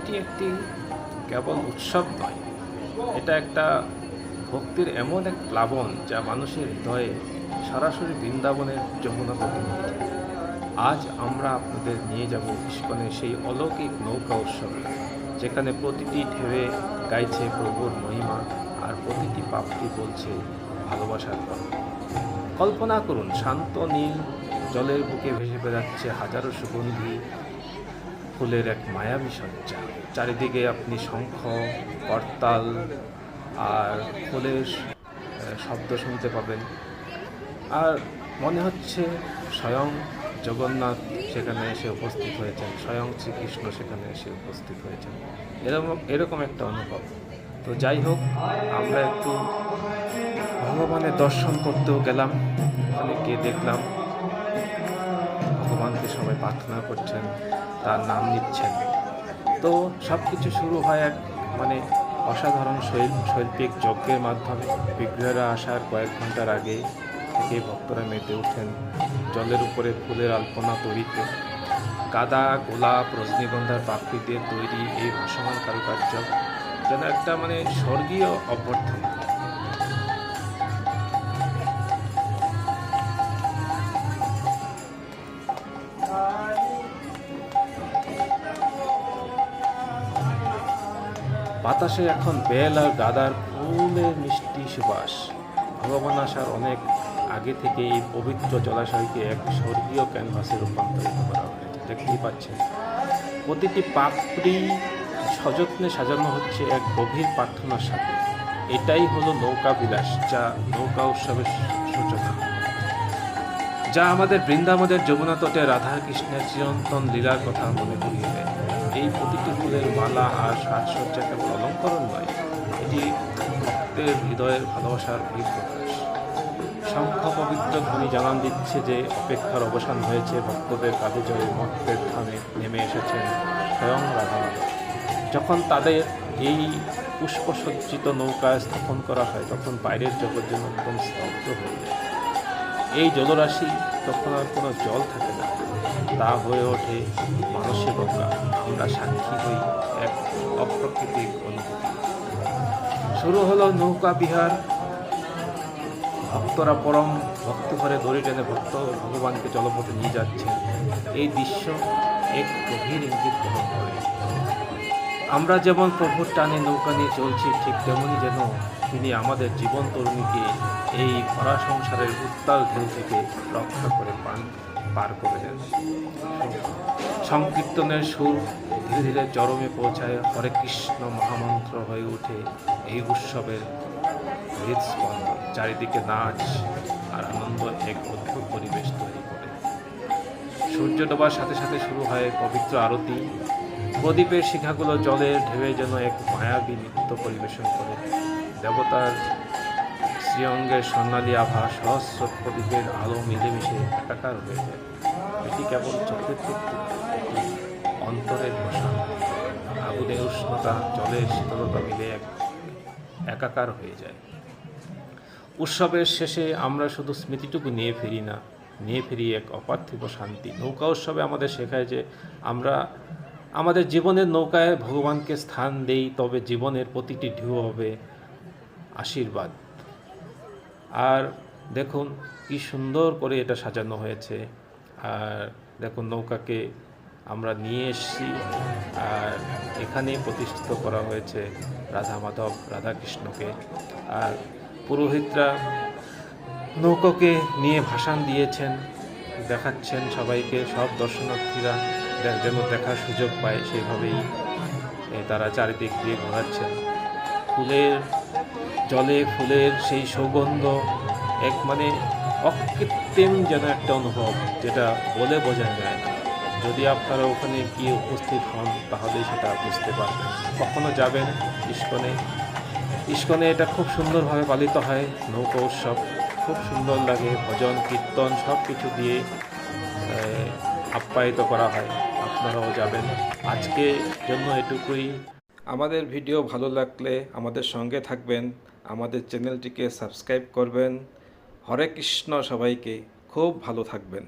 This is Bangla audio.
এটি একটি কেবল উৎসব নয়, এটা একটা ভক্তির এমন এক প্লাবন যা মানুষের হৃদয়ে সরাসরি বৃন্দাবনের যমুনা প্রতিমূর্তি। আজ আমরা আপনাদের নিয়ে যাব ইস্কনের সেই অলৌকিক নৌকা উৎসবে, যেখানে প্রতিটি ঢেউয়ে গাইছে প্রভুর মহিমা আর প্রতিটি পাপড়ি বলছে ভালোবাসার গল্প। কল্পনা করুন, শান্ত নীল জলের বুকে ভেসে বেড়াচ্ছে হাজারো সুগন্ধি ফুলের এক মায়াবী সজ্জা। চারিদিকে আপনি শঙ্খ, করতাল আর ফুলের শব্দ শুনতে পাবেন, আর মনে হচ্ছে স্বয়ং জগন্নাথ সেখানে এসে উপস্থিত হয়েছেন, স্বয়ং শ্রীকৃষ্ণ সেখানে এসে উপস্থিত হয়েছেন। এরকম একটা অনুভব। তো যাই হোক, আমরা একটু ভগবানের দর্শন করতেও গেলাম। ওখানে গিয়ে দেখলাম ভগবানকে সবাই প্রার্থনা করছেন, তার নাম নিচ্ছেন। তো সব কিছু শুরু হয় এক অসাধারণ শৈল্পিক যজ্ঞের মাধ্যমে। বিগ্রহরা আসার কয়েক ঘন্টার আগে থেকে ভক্তরা মেতে ওঠেন জলের উপরে ফুলের আলপনা তৈরিতে। গাঁদা, গোলাপ, রজনীগন্ধার পাপড়ি দিয়ে তৈরি এই ভাসমান কারুকার্য যেন একটা স্বর্গীয় অভ্যর্থনা। বাতাসে এখন বেল আর গাঁদার ফুলের মিষ্টি সুবাস। ভগবান আসার অনেক আগে থেকে এই পবিত্র জলাশয়কে এক স্বর্গীয় ক্যানভাসে রূপান্তরিত করা হয়েছে। দেখতেই পাচ্ছেন, প্রতিটি পাপড়ি সযত্নে সাজানো হচ্ছে এক গভীর প্রার্থনার সাথে। এটাই হলো নৌকা বিলাস, যা নৌকা উৎসবের সূচনা, যা আমাদের বৃন্দাবনের যমুনা তটে রাধা কৃষ্ণের চিরন্তন লীলার কথা মনে করিয়ে দেয়। এই প্রতিটি ফুলের মালা আর সাজসজ্জা কেবল অলঙ্করণ নয়, এটি ভক্তের হৃদয়ের ভালোবাসার বহিঃপ্রকাশ। শঙ্খ পবিত্র ধ্বনি জানান দিচ্ছে যে অপেক্ষার অবসান হয়েছে। ভক্তদের কাঁধে জয়ে মর্তের ধামে নেমে এসেছেন স্বয়ং রাধা মাধব। যখন তাদের এই পুষ্পসজ্জিত নৌকায় স্থাপন করা হয়, তখন বাইরের জগৎ যেন একদম স্তব্ধ হয়ে যায়। এই জলরাশি তখন আর কোনো জল থাকে না, তা হয়ে ওঠে মানসিকতা। আমরা সাক্ষী হই এক অপ্রাকৃতিক অনুভূতি। শুরু হলো নৌকা বিহার। ভক্তরা পরম ভক্তঘরে দড়ি টেনে ভগবানকে জলপথে নিয়ে যাচ্ছেন। এই দৃশ্য এক গভীর ইঙ্গিত বহন করে। আমরা যেমন প্রভুর টানে নৌকা নিয়ে চলছি, ঠিক তেমনই যেন তিনি আমাদের জীবন তরুণীকে এই ভরা সংসারের উত্তাল ঢেউ থেকে রক্ষা করে পার করে দেন। সংকীর্তনের সুর ধীরে ধীরে চরমে পৌঁছায়। হরে কৃষ্ণ মহামন্ত্র হয়ে ওঠে এই উৎসবের হৃদস্পন্দন। চারিদিকে নাচ আর আনন্দ এক অদ্ভুত পরিবেশ তৈরি করে। সূর্য ডোবার সাথে সাথে শুরু হয় পবিত্র আরতি। প্রদীপের শিখাগুলো জলের ঢেউয়ে যেন এক মায়াবী নৃত্য পরিবেশন করে। দেবতার শ্রীঅঙ্গের স্বর্ণালী আভা সহস্র প্রদীপের আলো মিলেমিশে একাকার হয়ে যায়। এটি কেবল চোখের তৃপ্তি, এটি অন্তরের প্রশান্তি। আগুনের উষ্ণতা, জলের শীতলতা মিলে একাকার হয়ে যায়। উৎসবের শেষে আমরা শুধু স্মৃতিটুকু নিয়ে ফিরি এক অপার্থিব শান্তি। নৌকা উৎসবে আমাদের শেখায় যে আমরা আমাদের জীবনের নৌকায় ভগবানকে স্থান দেই, তবে জীবনের প্রতিটি ঢেউ হবে আশীর্বাদ। আর দেখুন কি সুন্দর করে এটা সাজানো হয়েছে। আর দেখুন, নৌকাকে আমরা নিয়ে এসেছি আর এখানে প্রতিষ্ঠিত করা হয়েছে রাধা মাধব, রাধাকৃষ্ণকে। আর পুরোহিতরা নৌকাকে নিয়ে ভাসান দিয়েছেন, দেখাচ্ছেন সবাইকে। সব দর্শনার্থীরা যেন দেখার সুযোগ পায়, সেভাবেই তারা চারিদিক দিয়ে ঘোরাচ্ছেন। জলে ফুলের সেই সুগন্ধ এক অকৃত্রিম যেন একটা অনুভব, যেটা বলে বোঝা যায় না। যদি আপনারা ওখানে গিয়ে উপস্থিত হন তাহলেই সেটা বুঝতে পারবেন। কখনো যাবেন ইস্কনে এটা খুব সুন্দরভাবে পালিত হয় নৌকা উৎসব। খুব সুন্দর লাগে, ভজন কীর্তন সব কিছু দিয়ে আপ্যায়িত করা হয়। আপনারাও যাবেন। আজকে জন্য এটুকুই। আমাদের ভিডিও ভালো লাগলে আমাদের সঙ্গে থাকবেন, আমাদের চ্যানেলটিকে সাবস্ক্রাইব করবেন। হরে কৃষ্ণ, সবাইকে খুব ভালো থাকবেন।